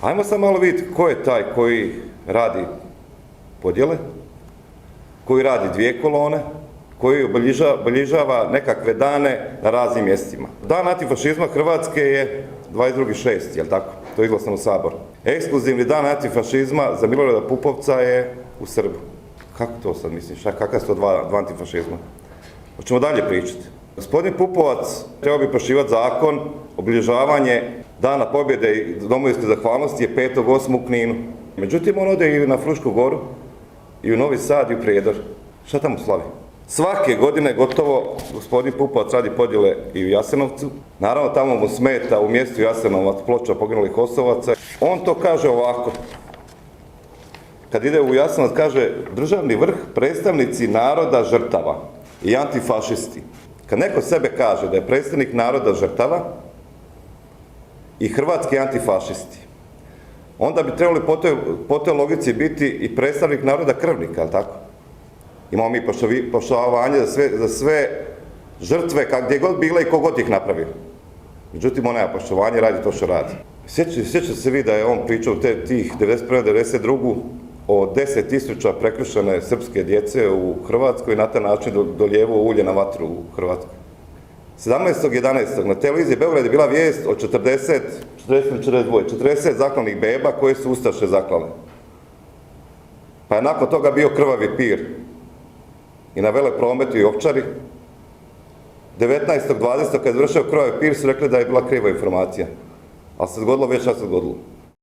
Ajmo sad malo vidjeti ko je taj koji radi podjele, koji radi dvije kolone, koji obilježava nekakve dane na raznim mjestima. Dan antifašizma Hrvatske je 22.6., jel tako? To je izglasano u Saboru. Ekskluzivni dan antifašizma za Milorada Pupovca je u Srbu. Kako to sad misliš? Kakav su to dva antifašizma? Hoćemo dalje pričati. Gospodin Pupovac trebao bi poštivati zakon, obilježavanje Dana pobjede i domovinske zahvalnosti je 5.8. u Kninu. Međutim, on ode i na Frušku goru, i u Novi Sad, i u Prijedor. Šta tamo slavi? Svake godine gotovo gospodin Pupovac radi podjele i u Jasenovcu. Naravno, tamo mu smeta u mjestu Jasenovac ploča poginulih Kosovaca. On to kaže ovako. Kad ide u Jasenovac, kaže državni vrh, predstavnici naroda žrtava i antifašisti. Kad neko sebe kaže da je predstavnik naroda žrtava i hrvatski antifašisti, onda bi trebali po toj logici biti i predstavnik naroda krvnika, ali tako? Imamo mi poštovanje za sve žrtve, gdje god bile i kogod ih napravio. Međutim, on nema poštovanje, radi to što radi. Sjeća se vi da je on pričao tih 1991-1992 o 10.000 prekršene srpske djece u Hrvatskoj i na taj način dolijevao ulje na vatru u Hrvatskoj. 17.11. na televiziji Beograd je bila vijest o 40 zaklanih beba koje su ustaše zaklale. Pa je nakon toga bio krvavi pir i na Veleprometu i Ovčari. 19.20. kad je završio krvavi pir su rekli da je bila kriva informacija. Ali se zgodilo već šta se zgodilo.